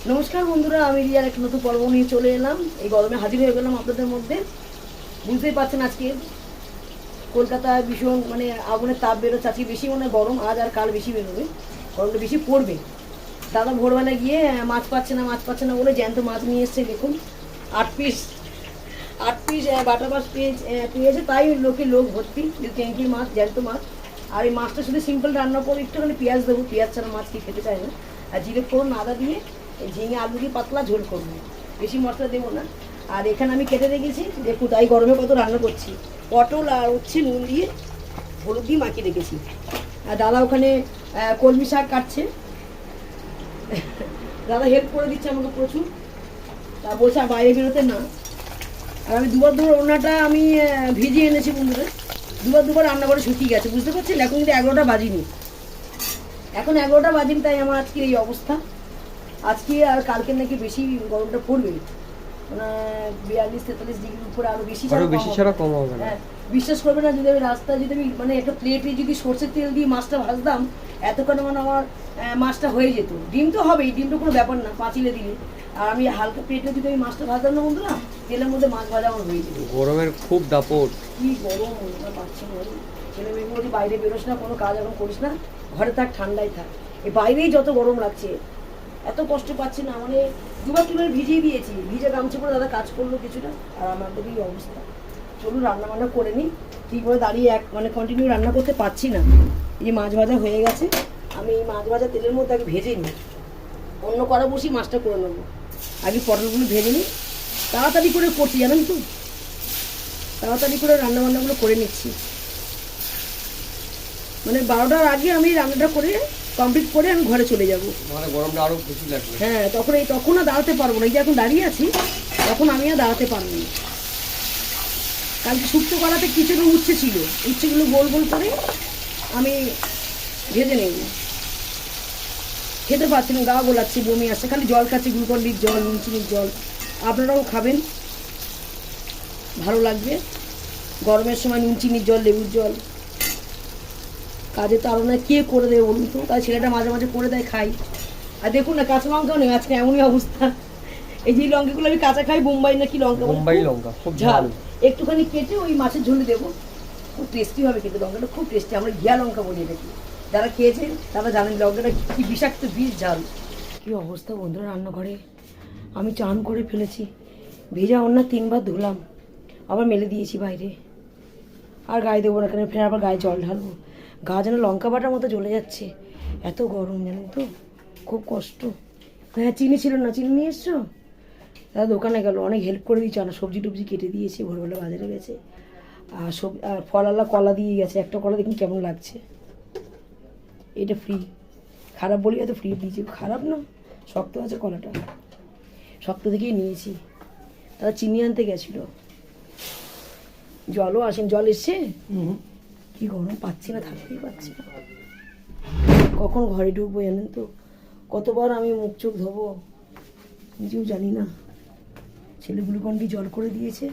নমস্কার বন্ধুরা, আমি রিয়ার একটা নতুন পর্ব নিয়ে চলে এলাম। এই গরমে হাজির হয়ে গেলাম আপনাদের মধ্যে। বুঝতেই পারছেন আজকে কলকাতায় ভীষণ আগুনের তাপ বেরোচ্ছে। আজকে বেশি গরম, আজ আর কাল বেশি বেরোবে, গরমটা বেশি পড়বে। দাদা ভোরবেলা গিয়ে মাছ পাচ্ছে না বলে জ্যান্ত মাছ নিয়ে এসছে। দেখুন 8 পিস বাটা মাছ পেয়েছে, তাই লোক ভর্তি ট্যাঙ্কির মাছ, জ্যান্ত মাছ। আর এই মাছটা শুধু সিম্পল রান্না করে একটুখানি পেঁয়াজ দেবো, পেঁয়াজ ছাড়া মাছ কি খেতে চায় না। আর জিরে ফোড়ন আদা দিয়ে এই ঝিঙে আলু দিয়ে পাতলা ঝোল করবো, বেশি মশলা দেবো না। আর এখানে আমি কেটে রেখেছি, দেখুন তাই গরমে কত রান্না করছি। পটল আর নুন দিয়ে হলুদ দিয়ে মাখিয়ে রেখেছি। আর দাদা ওখানে কলমি শাক কাটছে, দাদা হেল্প করে দিচ্ছে আমাকে প্রচুর। তা বলছে আর বাইরে বেরোতে না। আর আমি দুবার ওনাটা আমি ভিজিয়ে এনেছি বন্ধুরা, দুবার রান্না করে শুকিয়ে গেছে, বুঝতে পারছেন। এখন কিন্তু 11টা বাজিনি, তাই আমার আজকে এই অবস্থা। আজকে আর কালকে নাকি বেশি গরমটা পড়বে, 42-43 ডিগ্রির উপরে আরো বেশি ছাড়া কম হবে না। হ্যাঁ, বিশ্বাস করবে না, যদি আমি রাস্তায় যদি আমি একটা প্লেটে যদি সর্ষের তেল দিয়ে মাছটা ভাজতাম, এতক্ষণ আমার মাছটা হয়ে যেত। ডিম তো হবেই, ডিমটা কোনো ব্যাপার না পাঁচিলে দিলে। আর আমি হালকা প্লেটে যদি আমি মাছটা ভাজতাম না বন্ধুরা, তেলের মধ্যে মাছ ভাজা আমার হয়ে যেত। গরমের খুব দাপট, কি গরম পাচ্ছি না। ছেলে মেয়েকে বলছি বাইরে বেরোস না, কোনো কাজ এখন করিস না, ঘরে থাক, ঠান্ডায় থাক। এই বাইরেই যত গরম লাগছে, এত কষ্ট পাচ্ছি না। দুবার ভিজিয়ে দিয়েছি, ভিজে গামছা করে দাদা কাজ করলো কিছুটা। আর আমাদের এই অবস্থা। চলুন রান্না বান্না করে নিই। ঠিক করে দাঁড়িয়ে কন্টিনিউ রান্না করতে পারছি না। এই যে মাছ ভাজা হয়ে গেছে, আমি এই মাছ ভাজা তেলের মধ্যে আগে ভেজে নিই, অন্য কড়া বসি মাছটা করে নেবো। আগে পটলগুলো ভেজে নিই, তাড়াতাড়ি করে করছি জানেন তো, তাড়াতাড়ি করে রান্নাবান্নাগুলো করে নিচ্ছি। 12টার আগে আমি রান্নাটা করে কমপ্লিট করে আমি ঘরে চলে যাবো। গরমটা আরো বেশি লাগবে। হ্যাঁ, তখন আর দাঁড়াতে পারবো না। এই যে এখন দাঁড়িয়ে আছি, তখন আমি আর দাঁড়াতে পারবো না। কালকে শুক্তো কলাতে কিছুটা উচ্ছে ছিল, উচ্ছেগুলো গোল গোল করে আমি ভেজে নেব। খেতে পারছি না, গা গোলাচ্ছি, বমি আসছে, খালি জল খাচ্ছি, গ্লুকন-ডির জল, নুন চিনির জল। আপনারাও খাবেন, ভালো লাগবে। গরমের সময় নুন চিনির জল, লেবুর জল। কাজে তো আরও না, কে করে দেবে বলুন তো। তাই ছেলেটা মাঝে মাঝে করে দেয়, খাই। আর দেখুন না, কাঁচা লঙ্কাও নেই আজকে, এমনই অবস্থা। এই যে লঙ্কাগুলো আমি কাঁচা খাই, বোম্বাই নাকি লঙ্কা, বোম্বাই লঙ্কা খুব ঝাল। একটুখানি কেটে ওই মাছের ঝোলে দেবো, খুব টেস্টি হবে কিন্তু। লঙ্কাটা খুব টেস্টি, আমরা ঘিয়া লঙ্কা বলি এটাকে। যারা খেয়েছেন তারা জানেন লঙ্কাটা কি বিষাক্ত, বিষ ঝাল। কী অবস্থা বন্ধুরা রান্নাঘরে। আমি চান করে ফেলেছি, ভেজা ওড়না 3বার ধুলাম, আবার মেলে দিয়েছি বাইরে। আর গায়ে দেবো না, কেন ফের আবার গায়ে জল ঢালবো। গা যেন লঙ্কা বাটার মতো জ্বলে যাচ্ছে, এত গরম জানেন তো, খুব কষ্ট। হ্যাঁ, চিনি ছিল না, চিনি নিয়ে এসছো? দাদা দোকানে গেল, অনেক হেল্প করে দিয়েছে, না সবজি টবজি কেটে দিয়েছে, ভোরবেলা বাজারে গেছে। আর ফলালা কলা দিয়ে গেছে, একটা কলা দেখুন কেমন লাগছে। এটা ফ্রি, খারাপ বলি এত ফ্রি দিয়েছে, খারাপ না, শক্ত আছে কলাটা, শক্ত থেকেই নিয়েছি। দাদা চিনি আনতে গেছিলো, জলও আসেন। জল এসছে? কি গরম, পাচ্ছি না, থাকতেই পাচ্ছি না। কখন ঘরে ঢুকবো জানেন তো, কতবার আমি মুখ চোখ ধোবো নিজেও জানি না। ছেলে গ্লুকন-ডি জল করে দিয়েছে।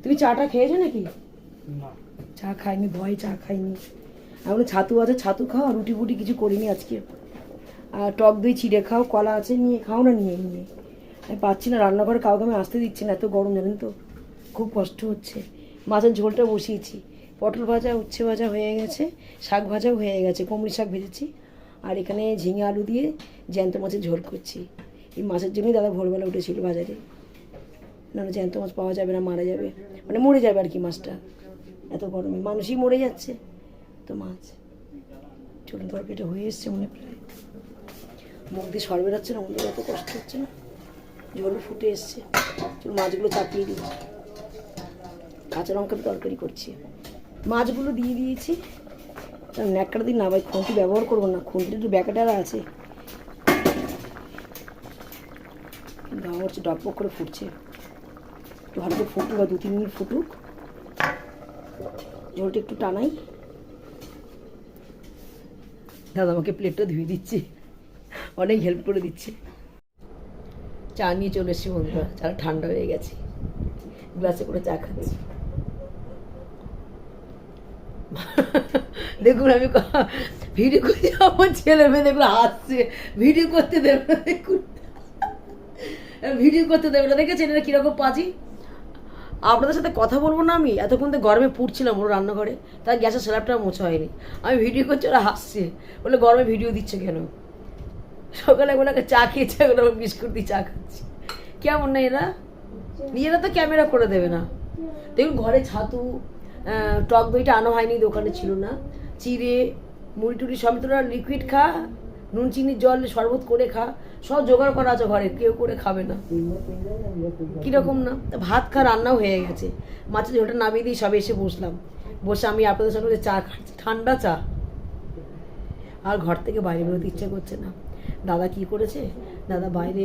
তুমি চাটা খেয়েছো নাকি? চা খাইনি, ভয়ে চা খাইনি। এখন ছাতু আছে, ছাতু খাও, রুটি ফুটি কিছু করিনি আজকে। আর টক দই চিড়ে খাও, কলা আছে নিয়ে খাও না, নিয়ে আমি পাচ্ছি না, রান্নাঘরে কাউকে আমি আসতে দিচ্ছি না, এত গরম জানেন তো, খুব কষ্ট হচ্ছে। মাছের ঝোলটা বসিয়েছি, পটল ভাজা, উচ্ছে ভাজা হয়ে গেছে, শাক ভাজাও হয়ে গেছে, কুমড়ি শাক ভেজেছি। আর এখানে ঝিঙে আলু দিয়ে জ্যান্ত মাছের ঝোল করছি। এই মাছের জন্যই দাদা ভোরবেলা উঠেছিল বাজারে, নাহলে জ্যান্ত মাছ পাওয়া যাবে না, মারা যাবে, মরে যাবে আর কি মাছটা। এত গরমে মানুষই মরে যাচ্ছে তো মাছ। চলুন, তরকারিটা হয়ে এসছে মনে প্রায়, মুখ দিয়ে সর বেরোচ্ছে না, আমাদের এত কষ্ট হচ্ছে না, ঝোল ফুটে এসছে। চলুন মাছগুলো চাপিয়ে দিই, কাঁচা লঙ্কার তরকারি করছি। মাছগুলো দিয়ে দিয়েছি, ন্যাকড়া দিন না ভাই, খুন্তি ব্যবহার করবো না, খুন্তিটা একটু ব্যাকাটারা আছে, গা হচ্ছে ডকবক করে ফুটছে। একটু ভালো করে ফুটুক, বা 2-3 মিনিট ফুটুক, ঝোলটা একটু টানাই। দাদা আমাকে প্লেটটা ধুয়ে দিচ্ছে, অনেক হেল্প করে দিচ্ছে। চা নিয়ে চলে এসেছি বন্ধুরা, চাটা ঠান্ডা হয়ে গেছে, গ্লাসে করে চা খাচ্ছি। দেখুন আমি ভিডিও করতে, আমার ছেলে মেয়ে দেখুন হাসছে, ভিডিও করতে দেবে না, দেখুন ভিডিও করতে দেবে না, দেখেছেন এটা কিরকম পাজি। আপনাদের সাথে কথা বলবো না আমি, এতক্ষণ তো গরমে পুড়ছিলাম ওর রান্নাঘরে, তাই গ্যাসের স্ল্যাবটা মোছা হয়নি। আমি ভিডিও করছি, ওরা হাসছে, বলে গরমে ভিডিও দিচ্ছে কেন। সকালে ওনাকে চা খেয়েছে, ওরা বিস্কুট দিয়ে চা খাচ্ছে। কেমন না এরা, নিজেরা তো ক্যামেরা করে দেবে না। দেখুন ঘরে ছাতু, টক দইটা আনা হয়নি, দোকানে ছিল না, চিড়ে মুড়ি টুড়ি সব তোরা লিকুইড খা, নুন চিনির জল শরবত করে খা, সব জোগাড় করা আছে ঘরে, কেউ করে খাবে না। কিরকম না, ভাত খা রান্নাও হয়ে গেছে, মাছের ঝোলটা নামিয়ে দিয়ে সবে এসে বসলাম, বসে আমি আপনাদের সঙ্গে চা খাচ্ছি, ঠান্ডা চা। আর ঘর থেকে বাইরে বেরোতে ইচ্ছে করছে না। দাদা কি করেছে, দাদা বাইরে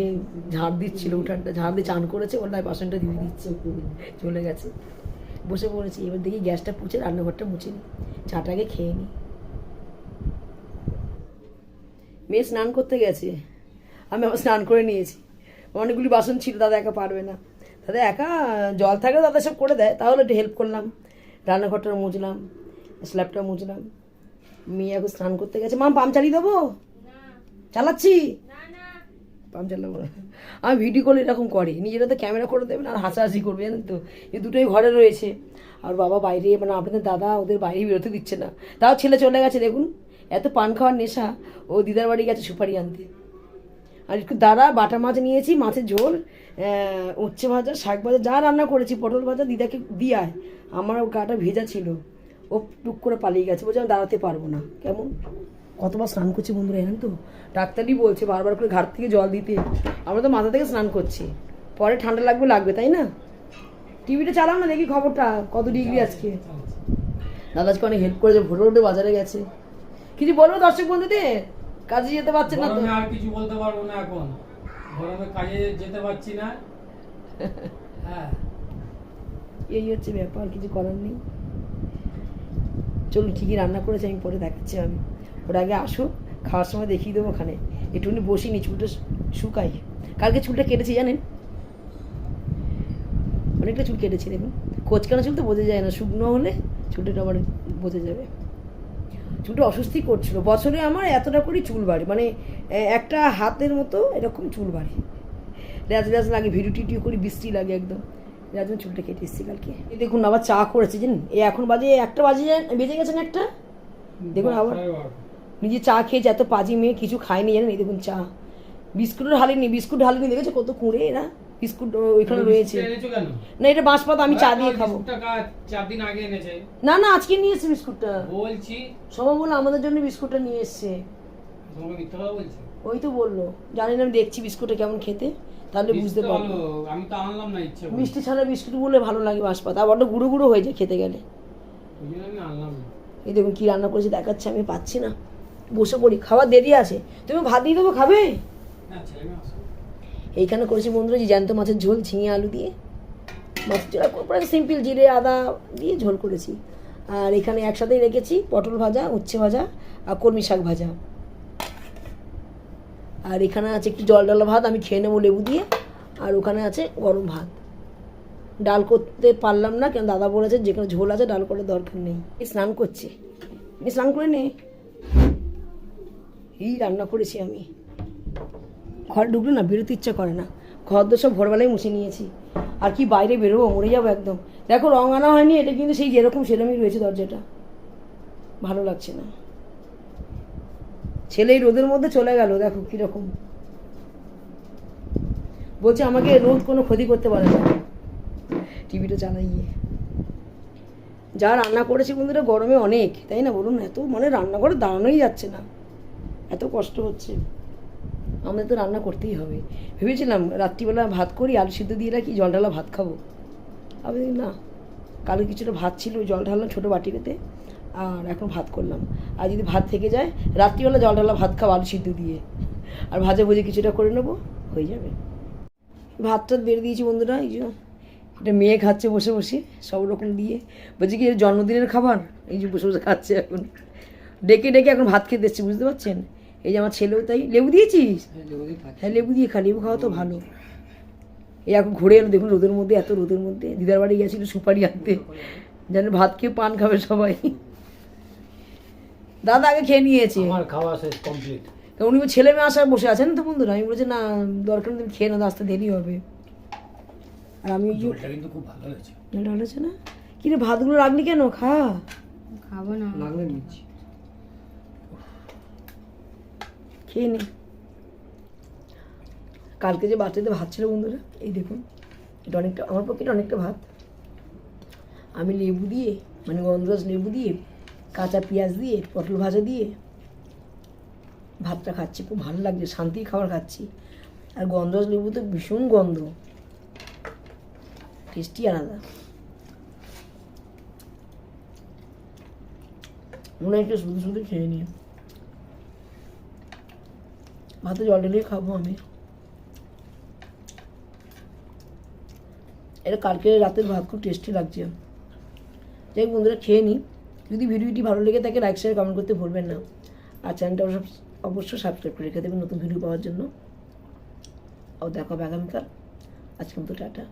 ঝাড় দিচ্ছিল, উঠানটা ঝাড় দিয়ে চান করেছে, ওর বাসনটা দিয়ে দিচ্ছে, চলে গেছে। বসে পড়েছি, এবার দেখি গ্যাসটা পুছে রান্নাঘরটা মুছে নিই, চাটাকে খেয়ে নিই। মেয়ে স্নান করতে গেছে, আমি আবার স্নান করে নিয়েছি। অনেকগুলি বাসন ছিল, দাদা একা পারবে না, দাদা একা জল থাকলে দাদা সব করে দেয়, তাহলে একটু হেল্প করলাম, রান্নাঘরটা মুছলাম, স্ল্যাবটা মুছলাম। মেয়ে এখন স্নান করতে গেছে। মাম পাম্প চালিয়ে দেবো, চালাচ্ছি, পাম্প চালাবো না। আমি ভিডিও করলে এরকম করে, নিজেরা তো ক্যামেরা করে দেবে না, আর হাসাহাসি করবে, জানেন তো। এই দুটোই ঘরে রয়েছে, আর বাবা বাইরে, মানে আপনাদের দাদা ওদের বাইরে বেরোতে দিচ্ছে না। তাও ছেলে চলে গেছে, দেখুন এত পান খাওয়ার নেশা, ও দিদার বাড়ি গেছে সুপারি আনতে। আর একটু দাঁড়া, বাটা মাছ নিয়েছি, মাছের ঝোল, উচ্ছে ভাজা, শাক ভাজা, যা রান্না করেছি, পটল ভাজা দিদাকে দিয়ায়, আমার গাটা ভেজা ছিল, ও টুক করে পালিয়ে গেছে, বলছে আমি দাঁড়াতে পারবো না। কেমন কতবার স্নান করছি বন্ধুরা, জানেন তো, ডাক্তারই বলছে বারবার করে ঘাট থেকে জল দিতে। আমরা তো মাথা থেকে স্নান করছি, পরে ঠান্ডা লাগবে তাই না। টিভিটা চালাও না, দেখি খবরটা কত ডিগ্রি আজকে। দাদা আজকে অনেক হেল্প করেছে, ভোরে ভোরে বাজারে গেছে। কিছু বলবো দর্শক বন্ধুদের, কাজে যেতে পারছে না তো। আর কিছু বলতে পারবো না, এখন গরমে কাজে যেতে পারছি না। হ্যাঁ, এই হচ্ছে ব্যাপার, কিছু করার নেই। চলুন, ঠিকই রান্না করেছে, আমি পরে দেখাচ্ছি। আমি ওর আগে আসুক, খাওয়ার সময় দেখিয়ে দেবো। ওখানে একটুখানি বসিনি, চুলটা শুকাই। কালকে চুলটা কেটেছি জানেন, অনেকটা চুল কেটেছি, দেখুন কোচকানো চুল তো বোঝা যায় না, শুকনো হলে চুলটা আমার বোঝা যাবে। চুলটা অস্বস্তি করছিল, বছরে আমার এতটা করে চুল বাড়ে, মানে একটা হাতের মতো এরকম চুল বাড়ে, রেজ রেজ লাগে, ভিডিও টিডিও করি, বৃষ্টি লাগে একদম। যার জন্য চুলটা কেটে এসেছি কালকে। এই দেখুন আবার চা করেছে জানেন, এই এখন বাজে 1টা বেজে গেছে না একটা। দেখুন আবার নিজে চা খেয়েছে, এত পাজি মেয়ে, কিছু খায়নি জানেন। এই দেখুন চা, বিস্কুট ঢালেনি, দেখেছো কত কুঁড়ে এরা, বিস্কুট ওইখানে রয়েছে। না এটা বাঁশপাতা, আমি চা দিয়ে খাবো। 4 দিন আগে এনেছে। না আজকে নিয়ে এসছে বিস্কুটটা, বলছি সবাই বলে আমাদের জন্য বিস্কুটটা নিয়ে এসছে। তোমাকে মিথ্যা কথা বলছি? ওই তো বললো, জানি না, আমি দেখছি বিস্কুটটা কেমন খেতে, তাহলে বুঝতে পারবো। আমি তো আনলাম না ইচ্ছে করে। মিষ্টি ছাড়া বিস্কুট বলে ভালো লাগে বাঁশপাতা, আবার ওটা গুঁড়ো গুঁড়ো হয়ে যায় খেতে গেলে। ওই জন্য আমি আনলাম না। এই দেখুন কি রান্না করেছি দেখাচ্ছে, আমি পাচ্ছি না, বসে পড়ি, খাওয়ার দেরি আছে। তুমি ভাত দিয়ে দেবো, খাবে? না, ছেলে মেয়ে আসে। এইখানে করেছি বন্ধুরা যে জ্যান্ত মাছের ঝোল, ঝিঙে আলু দিয়ে, মাছের ঝোল পুরো সিম্পল, জিরে আদা দিয়ে ঝোল করেছি। আর এখানে একসাথেই রেখেছি পটল ভাজা, উচ্ছে ভাজা আর কলমি শাক ভাজা। আর এখানে আছে একটু জল ডালা ভাত, আমি খেয়ে নেবো লেবু দিয়ে। আর ওখানে আছে গরম ভাত। ডাল করতে পারলাম না, কেন দাদা বলেছে যেখানে ঝোল আছে ডাল করার দরকার নেই। স্নান করছি, স্নান করে নে। এই রান্না করেছি আমি, ঘরে ঢুকলে না বেরোতে ইচ্ছা করে না, ঘর তো সব ভোরবেলায় মুছে নিয়েছি। আর কি বাইরে বেরোবো, মরে যাবো একদম। দেখো রং আনা হয়নি, এটা কিন্তু সেই যেরকম সেরকমই রয়েছে দরজাটা, ভালো লাগছে না। ছেলে এই রোদের মধ্যে চলে গেল, দেখো কিরকম বলছে, আমাকে রোদ কোনো ক্ষতি করতে পারে না। টিভিটা চালাইয়ে যা রান্না করেছি বন্ধুরা, গরমে অনেক, তাই না বলুন, এত মানে রান্নাঘরে দাঁড়ানোই যাচ্ছে না, এত কষ্ট হচ্ছে। আমাদের তো রান্না করতেই হবে। ভেবেছিলাম রাত্রিবেলা ভাত করি, আলু সিদ্ধ দিয়ে রাখি, জল ঢালা ভাত খাবো। আমি না, কালকে কিছুটা ভাত ছিল, জল ঢাললাম ছোটো বাটিতে, আর এখন ভাত করলাম। আর যদি ভাত থেকে যায়, রাত্রিবেলা জল ঢালা ভাত খাবো আলু সিদ্ধ দিয়ে, আর ভাজা ভুজে কিছুটা করে নেবো, হয়ে যাবে। ভাতটা বেড়ে দিয়েছি বন্ধুরা, এই যে এটা মেয়ে খাচ্ছে বসে বসে সব রকম দিয়ে, বলছি কি জন্মদিনের খাবার, এই যে বসে বসে খাচ্ছে এখন, ডেকে ডেকে এখন ভাত খেতে দিচ্ছি, বুঝতে পারছেন। এই যে আমার ছেলেও তাই। লেবু দিয়েছিস? হ্যাঁ লেবু দিয়ে খা, লেবু খাওয়া তো ভালো। এই এখন ঘুরে এলো, দেখুন রোদের মধ্যে, এত রোদের মধ্যে। দিদার বাড়ি গেছিল সুপারি আনতে, যেন ভাত খেয়ে পান খাবে সবাই। দাদা আগে খেয়ে নিয়েছে, আমার খাওয়া শেষ কমপ্লিট। উনি ছেলে মেয়ে আসার বসে আছেন তো বন্ধুরা, আমি বলছি না দরকার নেই, তুমি খেয়ে নাও, আসতে দেরি হবে। আর আমি ওই যে এটা কিন্তু খুব ভালো হয়েছে। ভালো হয়েছে না? কি রে ভাতগুলো রাখলি কেন? খা। খাবো না। লাগলে নিচ্ছি। খেয়ে নে। কালকে যে বাটিতে ভাত ছিল বন্ধুরা, এই দেখুন, এটা অনেকটা, আমার পক্ষে এটা অনেকটা ভাত। আমি লেবু দিয়ে, মানে গন্ধরাজ লেবু দিয়ে, কাঁচা পেঁয়াজ দিয়ে, পটল ভাজা দিয়ে ভাতটা খাচ্ছি, খুব ভালো লাগছে, শান্তির খাবার খাচ্ছি। আর গন্ধরাজ লেবু তো ভীষণ গন্ধ, টেস্টি আলাদা। মনে হয় একটু শুধু শুধু খেয়ে নিই, ভাতে জল ঢেলে খাবো আমি। এটা কালকে রাতের ভাত খুব টেস্টি লাগছে। যাই হোক বন্ধুরা, খেয়ে নিই। যদি ভিডিওটি ভালো লেগে থাকে লাইক শেয়ার কমেন্ট করতে ভুলবেন না। আর চ্যানেলটা অবশ্যই সাবস্ক্রাইব করে রেখে দেবেন নতুন ভিডিও পাওয়ার জন্য। আর দেখা হবে আগামীকাল। আজকের মতো টাটা।